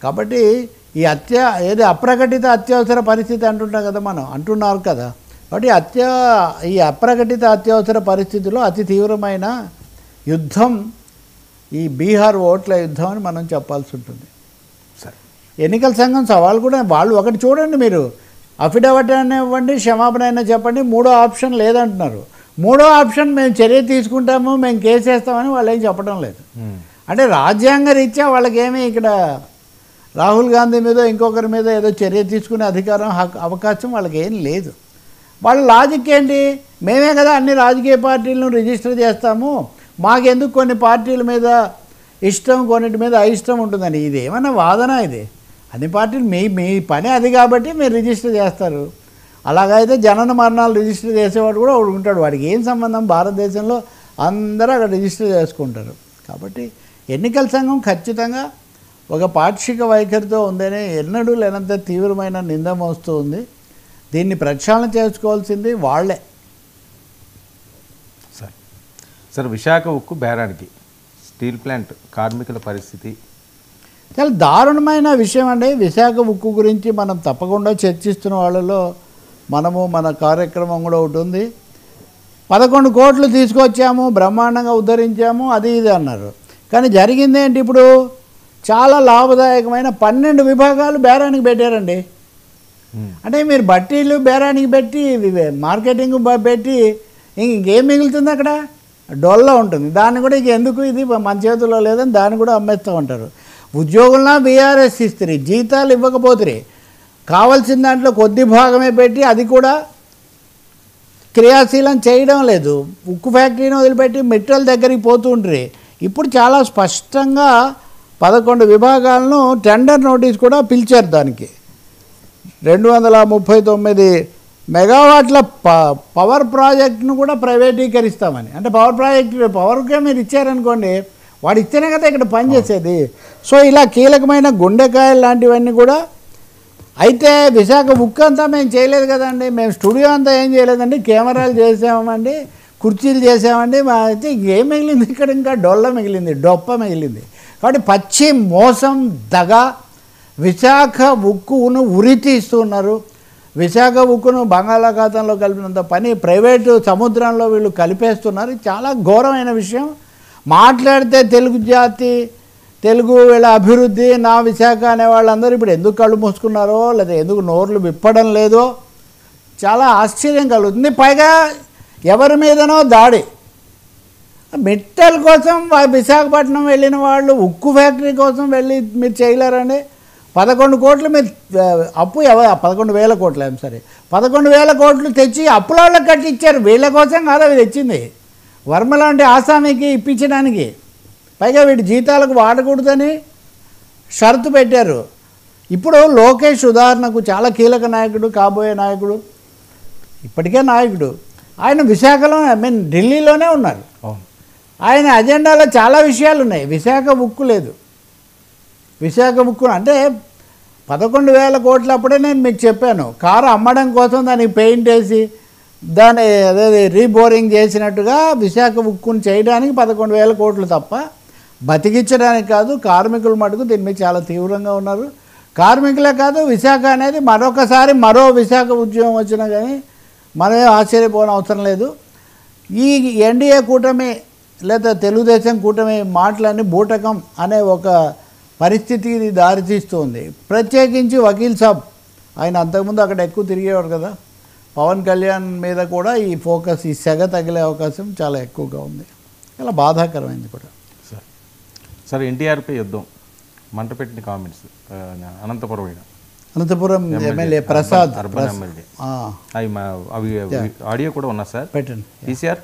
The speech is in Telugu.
కాబట్టి ఈ ఏది అప్రకటిత అత్యవసర పరిస్థితి అంటుంటాం కదా, మనం అంటున్నారు కదా. కాబట్టి ఈ అప్రకటిత అత్యవసర పరిస్థితిలో అతి తీవ్రమైన యుద్ధం ఈ బీహార్ ఓట్ల యుద్ధం అని మనం చెప్పాల్సి ఉంటుంది. సరే, ఎన్నికల సంఘం సవాల్ కూడా వాళ్ళు ఒకటి చూడండి, మీరు అఫిడవిట్ అయినా ఇవ్వండి, క్షమాపణ అయినా చెప్పండి, మూడో ఆప్షన్ లేదంటున్నారు. మూడో ఆప్షన్ మేము చర్య తీసుకుంటాము, మేము కేసు వేస్తామని వాళ్ళు ఏం చెప్పడం లేదు. అంటే రాజ్యాంగ రీత్యా వాళ్ళకేమీ ఇక్కడ రాహుల్ గాంధీ మీద ఇంకొకరి మీద ఏదో చర్య తీసుకునే అధికారం అవకాశం వాళ్ళకి ఏం లేదు. వాళ్ళ లాజిక్ ఏంటి, మేమే కదా అన్ని రాజకీయ పార్టీలను రిజిస్టర్ చేస్తాము, మాకెందుకు కొన్ని పార్టీల మీద ఇష్టం కొన్నిటి మీద అయిష్టం ఉంటుందని. ఇది ఏమన్నా వాదన? ఇది అన్ని పార్టీలు మీ పని అది కాబట్టి మీరు రిజిస్టర్ చేస్తారు. అలాగైతే జనన మరణాలు రిజిస్టర్ చేసేవాడు కూడా ఒకడు ఉంటాడు, వాడికి ఏం సంబంధం? భారతదేశంలో అందరూ అక్కడ రిజిస్టర్ చేసుకుంటారు. కాబట్టి ఎన్నికల సంఘం ఖచ్చితంగా ఒక పాక్షిక వైఖరితో ఉందనే ఎన్నడూ లేనంత తీవ్రమైన నింద మోస్తూ ఉంది. దీన్ని ప్రక్షాళన చేసుకోవాల్సింది వాళ్ళే. సార్, విశాఖ ఉక్కు బేరానికి స్టీల్ ప్లాంట్ కార్మికుల పరిస్థితి చాలా దారుణమైన విషయం అండి. విశాఖ ఉక్కు గురించి మనం తప్పకుండా చర్చిస్తున్న వాళ్ళలో మన కార్యక్రమం కూడా ఒకటి ఉంది. 11 కోట్లు తీసుకొచ్చాము, బ్రహ్మాండంగా ఉద్ధరించాము, అది ఇది అన్నారు. కానీ జరిగిందేంటి? ఇప్పుడు చాలా లాభదాయకమైన 12 విభాగాలు బేరానికి పెట్టారండి. అంటే మీరు బట్టీలు బేరానికి పెట్టి మార్కెటింగ్ పెట్టి ఇంకేం మిగులుతుంది? అక్కడ డొల్లా ఉంటుంది. దాన్ని కూడా ఎందుకు, ఇది మన చేతుల్లో లేదని దాన్ని కూడా అమ్మేస్తూ ఉంటారు. ఉద్యోగులన బీఆర్ఎస్ ఇస్తుంది, జీతాలు ఇవ్వకపోతే కావాల్సిన దాంట్లో కొద్ది భాగమే పెట్టి అది కూడా క్రియాశీలం చేయడం లేదు. ఉక్కు ఫ్యాక్టరీని వదిలిపెట్టి మెట్రల్ దగ్గరికి పోతూ ఉంటారు. ఇప్పుడు చాలా స్పష్టంగా 11 విభాగాలను టెండర్ నోటీస్ కూడా పిలిచారు. దానికి 239 మెగావాట్ల పవర్ ప్రాజెక్ట్ను కూడా ప్రైవేటీకరిస్తామని. అంటే పవర్కే మీరు ఇచ్చారనుకోండి, వాడు ఇస్తేనే కదా ఇక్కడ పనిచేసేది. సో ఇలా కీలకమైన గుండెకాయలు లాంటివన్నీ కూడా. అయితే విశాఖ ఉక్కు అంతా మేము చేయలేదు కదండి, మేము స్టూడియో అంతా ఏం చేయలేదండి, కెమెరాలు చేసామండి, కుర్చీలు చేసామండి, అయితే ఇంకేం మిగిలింది? ఇక్కడ ఇంకా డొల్ల మిగిలింది, డొప్ప మిగిలింది. కాబట్టి పచ్చి మోసం, దగ. విశాఖ ఉక్కును ఉరి తీస్తున్నారు. విశాఖ ఉక్కును బంగాళాఖాతంలో కలిపినంత పని ప్రైవేటు సముద్రంలో వీళ్ళు కలిపేస్తున్నారు. చాలా ఘోరమైన విషయం. మాట్లాడితే తెలుగు జాతి, తెలుగు వీళ్ళ అభివృద్ధి, నా విశాఖ అనే వాళ్ళందరూ ఇప్పుడు ఎందుకు కళ్ళు మూసుకున్నారో, లేదా ఎందుకు నోర్లు విప్పడం లేదో చాలా ఆశ్చర్యం కలుగుతుంది. పైగా ఎవరి మీదనో దాడి. మెట్టల కోసం విశాఖపట్నం వెళ్ళిన వాళ్ళు ఉక్కు ఫ్యాక్టరీ కోసం వెళ్ళి మీరు చేయలేరండి. 11 కోట్లు మీరు అప్పు 11,000 కోట్లు, సరే 11,000 కోట్లు తెచ్చి అప్పులాళ్ళకి కట్టి ఇచ్చారు. వీళ్ళ కోసం కాదు అవి తెచ్చింది, వర్మ లాంటి ఆసామికి ఇప్పించడానికి. పైగా వీడి జీతాలకు వాడకూడదని షరతు పెట్టారు. ఇప్పుడు లోకేష్ ఉదాహరణకు చాలా కీలక నాయకుడు, కాబోయే నాయకుడు, ఇప్పటికే నాయకుడు. ఆయన విశాఖలో ఢిల్లీలోనే ఉన్నారు. ఆయన అజెండాలో చాలా విషయాలు ఉన్నాయి. విశాఖ ఉక్కు లేదు. విశాఖ ఉక్కు అంటే 11,000 కోట్లు అప్పుడే నేను మీకు చెప్పాను. కారు అమ్మడం కోసం దానికి పెయింట్ వేసి దాన్ని అదే రీబోరింగ్ చేసినట్టుగా విశాఖ ఉక్కును చేయడానికి 11,000 కోట్లు తప్ప బతికించడానికి కాదు. కార్మికుల మటుకు దీని మీద చాలా తీవ్రంగా ఉన్నారు. కార్మికులే కాదు, విశాఖ అనేది మరొకసారి మరో విశాఖ ఉద్యమం వచ్చినా కానీ మనమే ఆశ్చర్యపోవడం అవసరం లేదు. ఈ ఎన్డీఏ కూటమి లేదా తెలుగుదేశం కూటమి మాటలన్నీ బూటకం అనే ఒక పరిస్థితికి దారితీస్తుంది. ప్రత్యేకించి వకీల్ సాబ్, ఆయన అంతకుముందు అక్కడ ఎక్కువ తిరిగేవాడు కదా, పవన్ కళ్యాణ్ మీద కూడా ఈ ఫోకస్, ఈ సెగ తగిలే అవకాశం చాలా ఎక్కువగా ఉంది. చాలా బాధాకరమైంది కూడా. సార్, ఎన్టీఆర్పై యుద్ధం మంట పెట్టిన కామెంట్స్ అనంతపురం ఎమ్మెల్యే ప్రసాద్ అవి ఆడియో కూడా ఉన్నా సార్, పెట్టండి TCR